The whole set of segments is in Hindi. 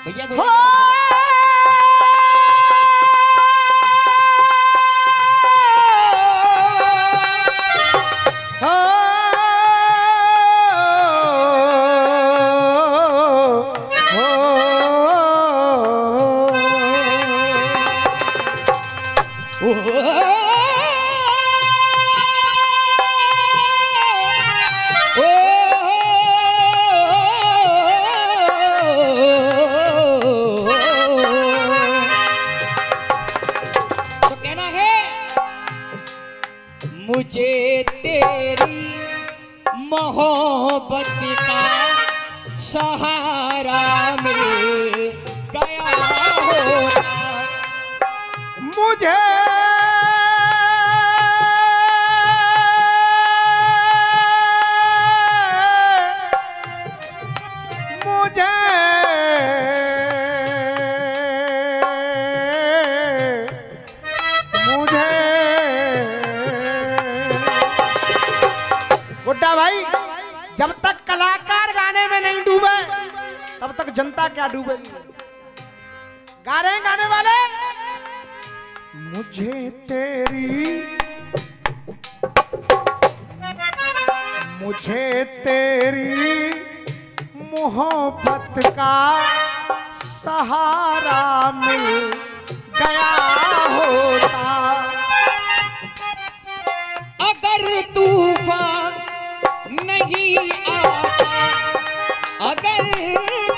भैया मुझे तेरी मोहब्बत का सहारा मिल गया होता मुझे गुड्डा भाई, जब तक कलाकार गाने में नहीं डूबे तब तक जनता क्या डूबेगी। गा रहे हैं गाने वाले। मुझे तेरी मोहब्बत का सहारा मिल गया होता अगर तूफान नहीं आता, अगर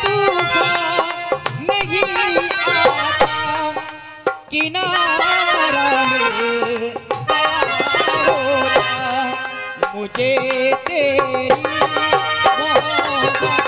तूफान नहीं आता, किनारा मिल गया होता मुझे तेरी मोहब्बत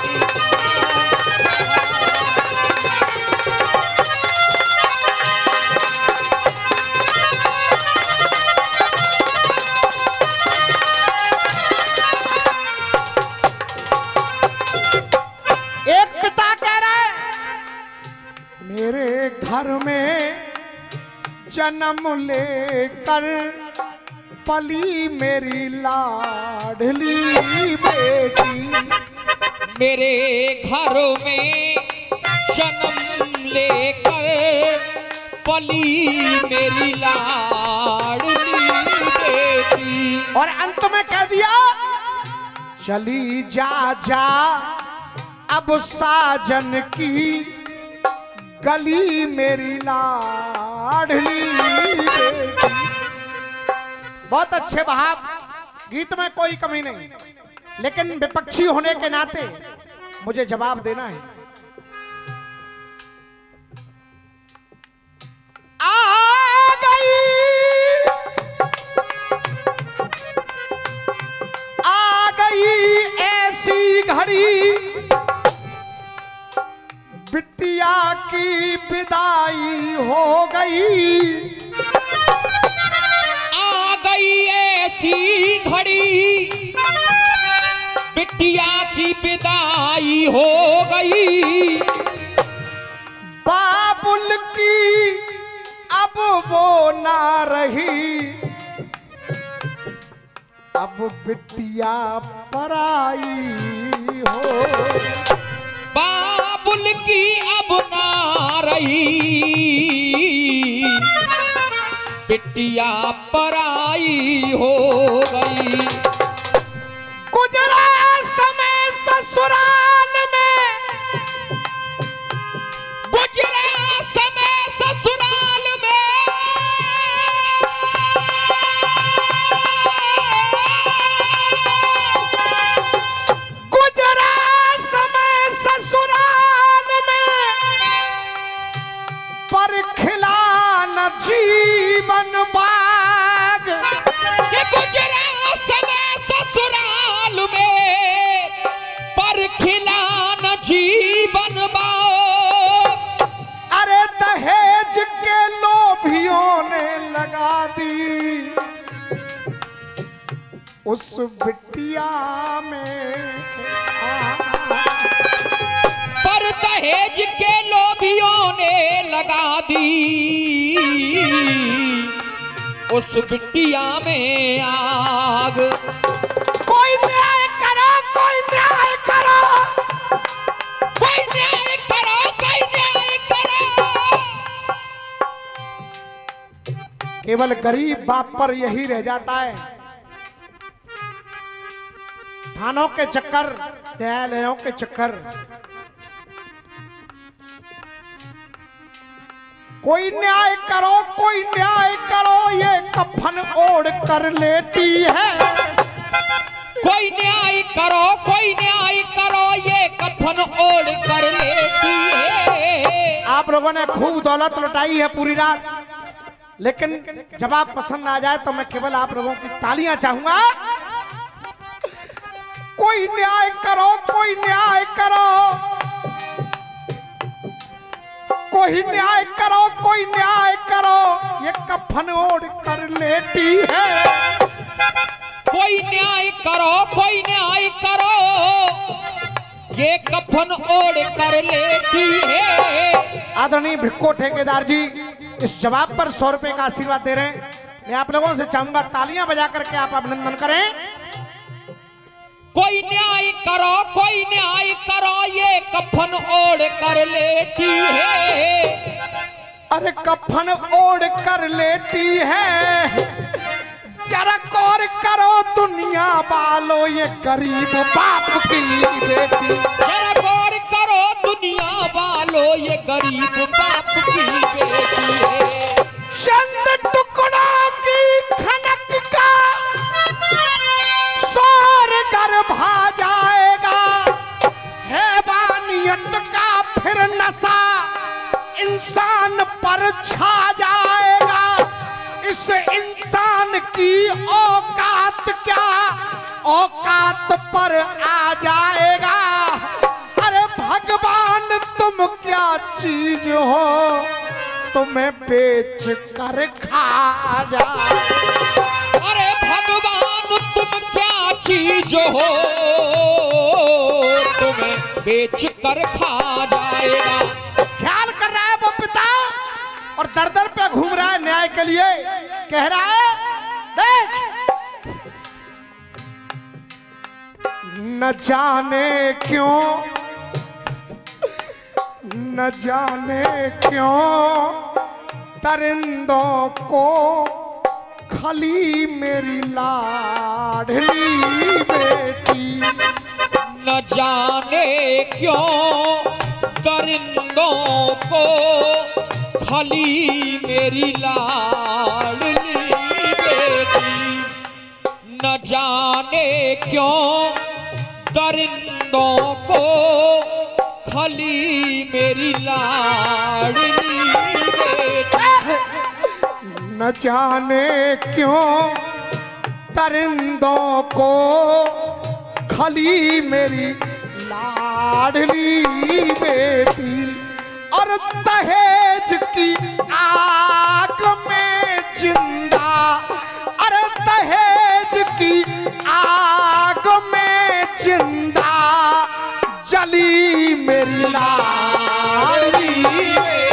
घर में जन्म लेकर पली मेरी लाडली बेटी, मेरे घर में जन्म लेकर पली मेरी लाडली बेटी। और अंत में कह दिया चली जा जा अब साजन की गली मेरी लाडली बेटी। बहुत अच्छे भाव, गीत में कोई कमी नहीं, लेकिन विपक्षी होने के नाते मुझे जवाब देना है। आ गई ऐसी घड़ी बिटिया की विदाई हो गई, आ गई ऐसी घड़ी बिटिया की विदाई हो गई, बाबुल की अब वो ना रही, अब बिटिया पराई हो, बाबुल की अब ना रही बिटिया पराई हो गई। गुजरा समय ससुराल में, गुजरा समय ससुराल में, गुजरा समय ससुराल में, पर खिला न जीवन बाग। ये गुजरा समय ससुराल में, पर खिला न जीवन बाग। अरे दहेज के लोभियों ने लगा दी उस बिटिया में, पर दहेज के लोभियों ने लगा दी उस बिटिया में आग। कोई न्याय करो, कोई न्याय करो, कोई न्याय केवल गरीब बाप पर यही रह जाता है। थानों के चक्कर, न्यायालयों के चक्कर। कोई न्याय करो, कोई न्याय करो, ये कफन ओढ़ कर लेटी है। कोई न्याय करो, कोई न्याय करो, ये कफन ओढ़ कर लेटी है। आप लोगों ने खूब दौलत लुटाई है पूरी रात, लेकिन जवाब पसंद आ जाए तो मैं केवल आप लोगों की तालियां चाहूंगा। कोई न्याय करो, कोई न्याय करो, कोई न्याय करो, कोई न्याय करो, ये कफन ओढ़ कर लेटी है। कोई न्याय करो, कोई न्याय करो, ये कफन ओढ़ कर लेटी है। आदरणीय भिक्को ठेकेदार जी इस जवाब पर 100 रुपए का आशीर्वाद दे रहे हैं। मैं आप लोगों से चाहूंगा तालियां बजा करके आप अभिनंदन करें। कोई न्याय करो, कोई न्याय करो, ये कफन ओढ़ कर लेटी है। अरे कफन ओढ़ कर लेटी है, जरा गौर करो दुनिया वालों, ये गरीब बाप की बेटी। जरा गौर करो दुनिया वालों, ये गरीब बाप की बेटी है। चंद टुकड़ों की खनक का सौर गर्भा जाएगा, हैवानियत का फिर नशा इंसान पर छा जाएगा। इस इंसान की औकात क्या औकात पर आ जाएगा। अरे भगवान तुम क्या चीज हो, तुम्हें बेच कर खा जा। अरे भगवान तुम क्या चीज हो, तुम्हें बेच कर खा जाएगा। ख्याल कर रहा है वो पिता और दर दर पे घूम रहा है न्याय के लिए। कह रहा है देख, न जाने क्यों, न जाने क्यों दरिंदों को खली मेरी लाडली बेटी। न जाने क्यों दरिंदों को खली मेरी लाडली बेटी। न जाने क्यों दरिंदों को खली मेरी लाडली बेटी। न जाने क्यों दरिंदों को खली मेरी लाडली बेटी। और दहेज की आग में जिंदा, अरे दहेज की आग में जिंदा जली मेरी लाडली बेटी।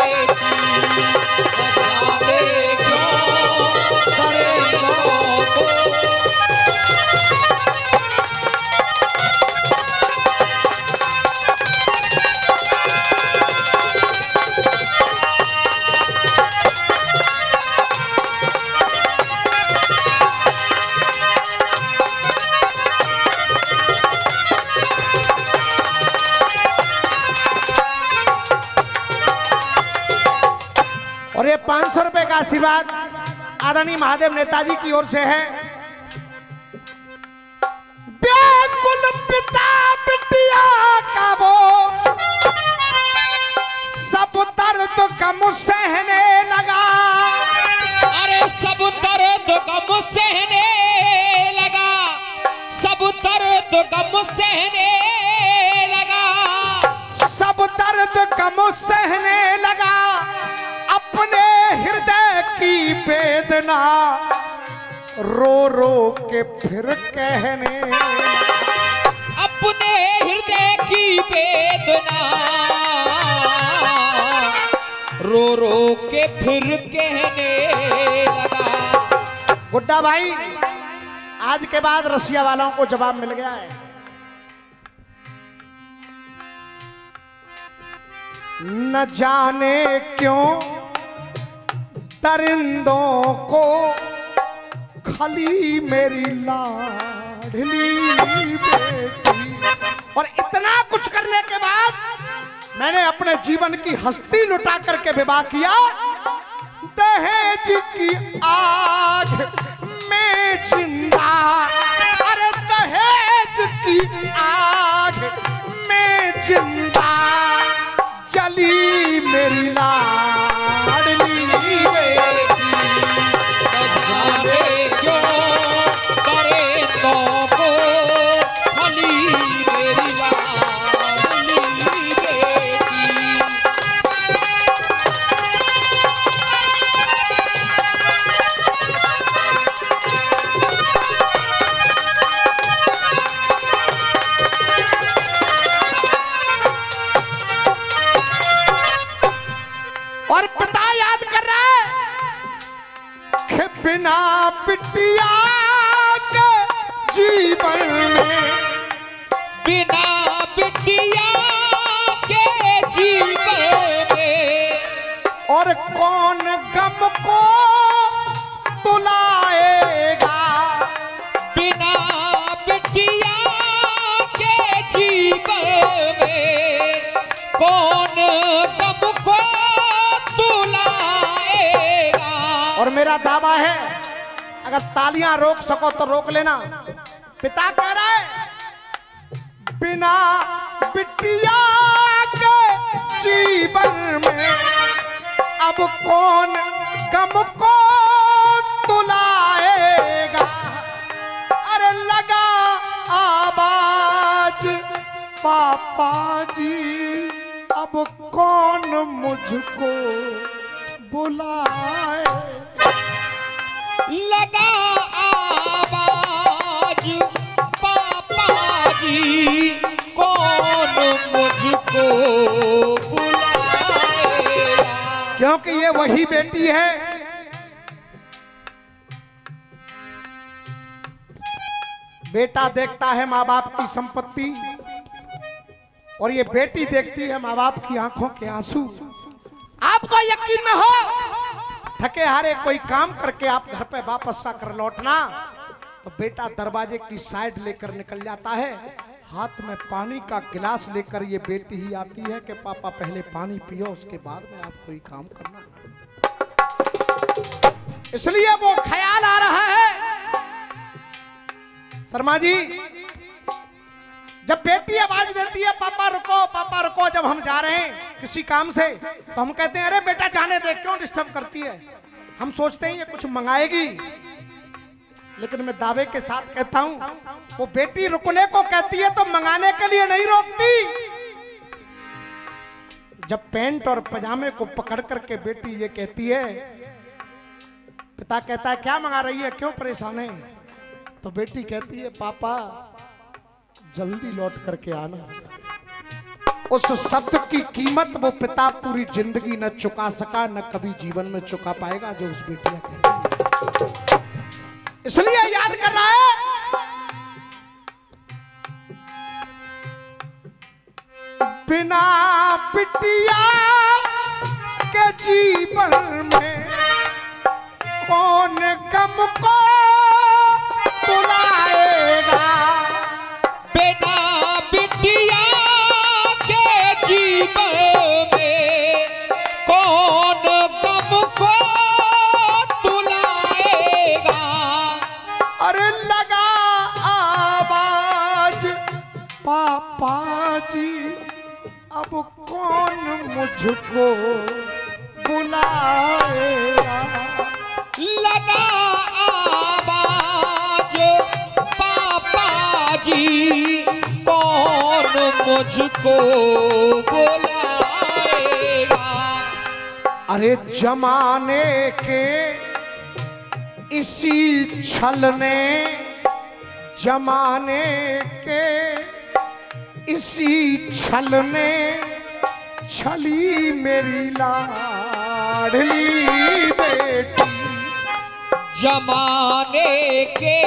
और ये 500 रुपए का आशीर्वाद आदरणीय महादेव नेताजी की ओर से है। व्याकुल पिता बिटिया का वो सब दर्द गम सहने लगा। अरे सब दर्द गम सहने लगा, सब दर्द गम सहने लगा, सब दर्द गम सहने लगा। अपने हृदय की वेदना रो रो के फिर कहने, अपने हृदय की वेदना रो रो के फिर कहने लगा। गुड्डा भाई, आज के बाद रसिया वालों को जवाब मिल गया है। न जाने क्यों दरिंदों को खली मेरी लाडली बेटी। और इतना कुछ करने के बाद मैंने अपने जीवन की हस्ती लुटा करके विवाह किया। दहेज की आग में जिंदा, अरे दहेज की आग में जिंदा जली मेरी लाडली बेटी। जाने क्यों दरिंदों को खली मेरी लाडली बेटी। और पिता याद कर रहा है कि बिना बिटिया के जीवन में, बिना बिटिया के जीवन में और कौन गम को तुलाएगा। बिना बिटिया के जीवन में कौन गम को तुलाएगा। और मेरा दावा है अगर तालियां रोक सको तो रोक लेना। पिता कह रहा है बिना बिटिया के जीवन में अब कौन गम को तुलाएगा। अरे लगा आवाज पापा जी अब कौन मुझको बुलाए। लगा आवाज पापा जी कौन मुझको बुलाएगा। क्योंकि ये वही बेटी है बेटा देखता है माँ बाप की संपत्ति और ये बेटी देखती है माँ बाप की आंखों के आंसू। आपको यकीन न हो थके हारे कोई काम करके आप घर पे वापस आकर लौटना तो बेटा दरवाजे की साइड लेकर निकल जाता है। हाथ में पानी का गिलास लेकर ये बेटी ही आती है कि पापा पहले पानी पियो उसके बाद में आप कोई काम करना। इसलिए वो ख्याल आ रहा है। शर्मा जी जब बेटी आवाज देती है पापा रुको जब हम जा रहे हैं किसी काम से तो हम कहते हैं अरे बेटा जाने दे क्यों डिस्टर्ब करती है। हम सोचते हैं ये कुछ मंगाएगी लेकिन मैं दावे के साथ कहता हूं वो बेटी रुकने को कहती है तो मंगाने के लिए नहीं रोकती। जब पैंट और पजामे को पकड़ करके बेटी ये कहती है पिता कहता है क्या मंगा रही है क्यों परेशान है तो बेटी कहती है पापा जल्दी लौट करके आना। उस शब्द की कीमत वो पिता पूरी जिंदगी न चुका सका न कभी जीवन में चुका पाएगा जो उस बेटिया कहती है। इसलिए याद कर रहा है बिना बिटिया के जीवन में कौन गम को तुलाएगा। बिना बिटिया के जीवन में कौन गम को तुलाएगा। अरे लगा आवाज पापा जी अब कौन मुझको बुलाएगा। लगा आवाज पापा जी कौन मुझको बुलाएगा। अरे जमाने के इसी छल ने जमाने के इसी छल ने छली मेरी लाडली बेटी। जमाने के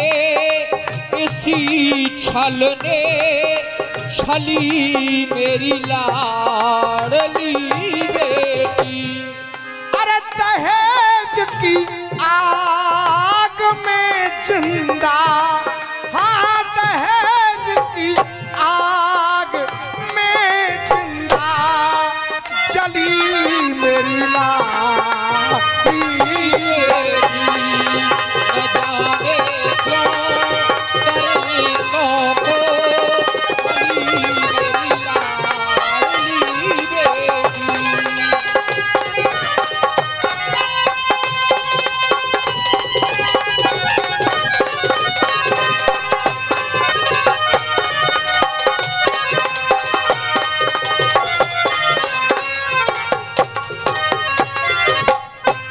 इसी छल ने छली मेरी लाडली बेटी। अरे दहेज की आग में जिंदा, हाँ दहेज की आग में जिंदा जली मेरी लाली। न जाने क्यों दर्दों को बली मेरी लाडली बेटी।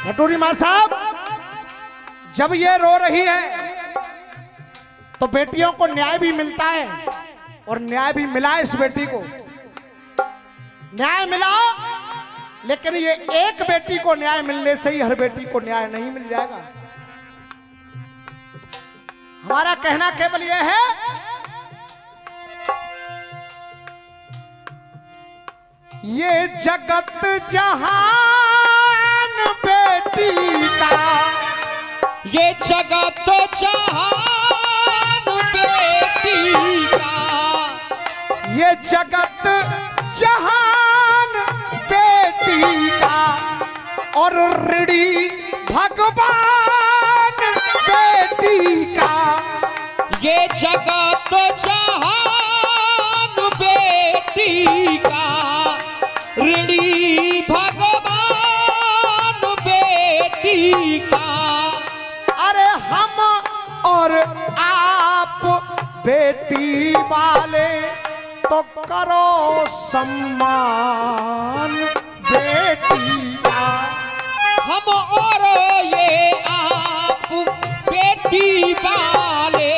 नटूरी माँ साहब, जब ये रो रही है तो बेटियों को न्याय भी मिलता है, और न्याय भी मिला इस बेटी को, न्याय मिला। लेकिन ये एक बेटी को न्याय मिलने से ही हर बेटी को न्याय नहीं मिल जाएगा। हमारा कहना केवल ये है, ये जगत जहान बेटी का, ये जगत जहान बेटी का, ये जगत जहान बेटी का, और ऋणी भगवान बेटी का। ये जगत जहान बेटी का, ऋणी भगवान बेटी का। अरे हम और आप बेटी वाले तो करो सम्मान बेटी का। हम और ये आप बेटी वाले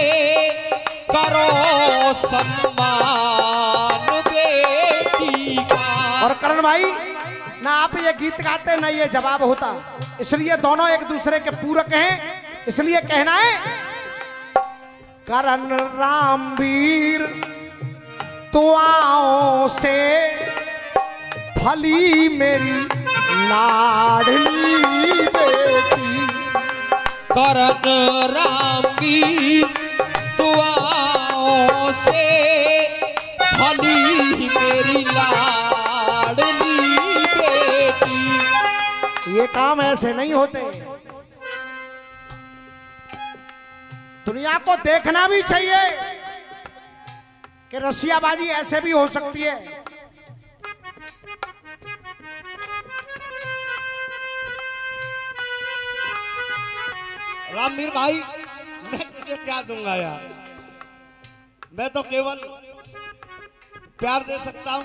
करो सम्मान बेटी का। और करण भाई, ना आप ये गीत गाते ना ये जवाब होता, इसलिए दोनों एक दूसरे के पूरक हैं। इसलिए कहना है, करण रामवीर दुआओं से फली मेरी लाडली बेटी। करण रामवीर दुआओं से फली मेरी लाडली बेटी। ये काम ऐसे नहीं होते, दुनिया को देखना भी चाहिए कि रसियाबाजी ऐसे भी हो सकती है। रामवीर भाई, मैं तुझे क्या दूंगा यार, मैं तो केवल प्यार दे सकता हूं,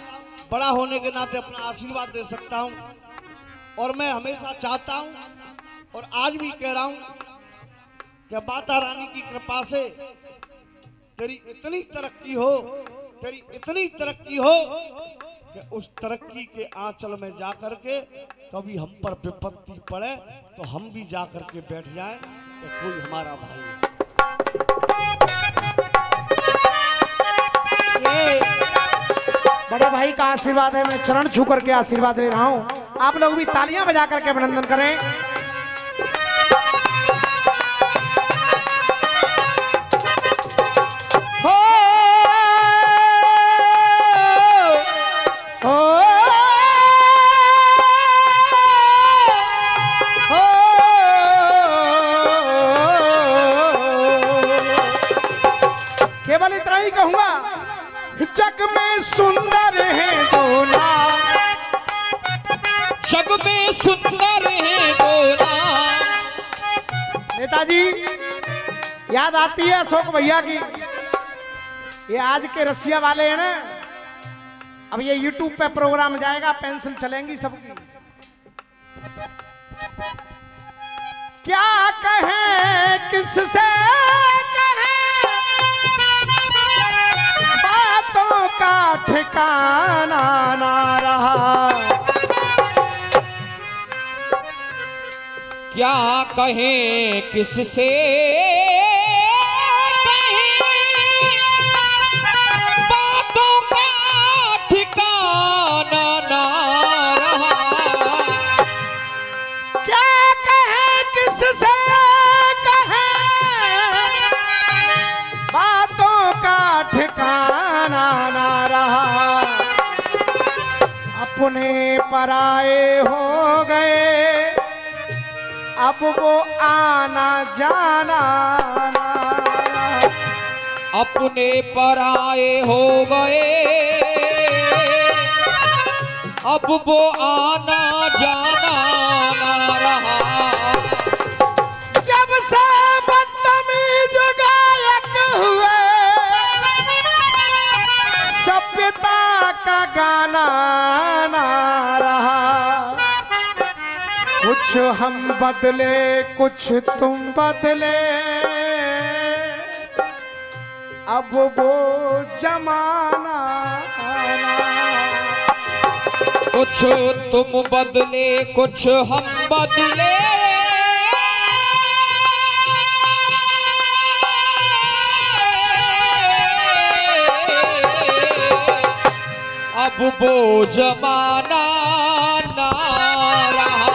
बड़ा होने के नाते अपना आशीर्वाद दे सकता हूं। और मैं हमेशा चाहता हूं और आज भी कह रहा हूं कि माता रानी की कृपा से तेरी इतनी तरक्की हो, तेरी इतनी तरक्की हो कि उस तरक्की के आंचल में जा करके कभी हम पर विपत्ति पड़े तो हम भी जा करके बैठ जाएं कि कोई हमारा भाई है। ये बड़े भाई का आशीर्वाद है, मैं चरण छू करके आशीर्वाद ले रहा हूं। आप लोग भी तालियां बजा करके अभिनंदन करें। हो हो हो केवल इतना ही कहूंगा, जग में सुंदर है दूल्हा, जग में सुंदर है दूल्हा। नेताजी, याद आती है अशोक भैया की, ये आज के रसिया वाले हैं ना, अब ये YouTube पे प्रोग्राम जाएगा, पेंसिल चलेंगी सबकी। क्या कहें किससे कहें, बातों का ठिकाना ना रहा। क्या कहें किससे कहें, बातों का ठिकाना ना रहा। क्या कहें पराए हो गए, अब वो आना जाना ना। अपने पराए हो गए, अब वो आना जाना ना रहा। जब से बदतमीज गायक हुए, सभ्यता का गाना ना रहा। कुछ हम बदले कुछ तुम बदले, अब वो जमाना ना। कुछ तुम बदले कुछ हम बदले, अब वो जमाना ना रहा।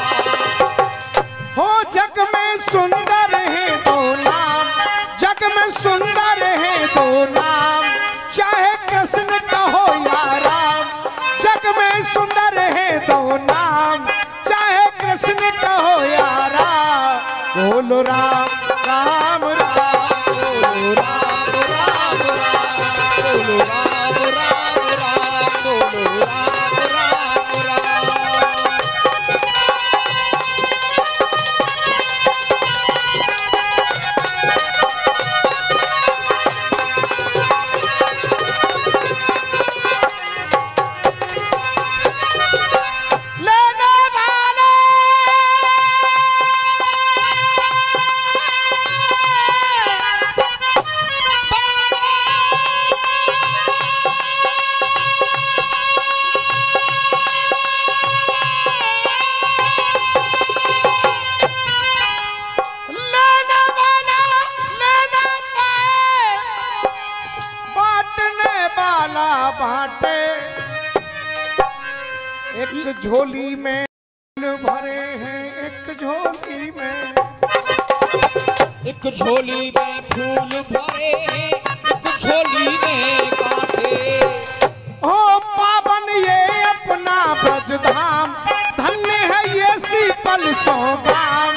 हो जग में सुंदर है दो नाम, जग में सुंदर है दो नाम, चाहे कृष्ण कहो या राम। जग में सुंदर है दो नाम, चाहे कृष्ण कहो या राम। बोलो राम राम राम, बोलो राम राम राम, बोलो राम राम राम, बोलो राम राम राम। लेने वाले लेने वाला लेना पाए, बांटने वाला बांटे। एक झोली में भरे हैं, एक झोली में, एक झोली में फूल भरे हैं, एक झोली में कांटे। हो पावन ये अपना ब्रज धाम, धन्य है ये शीतल सौगाम।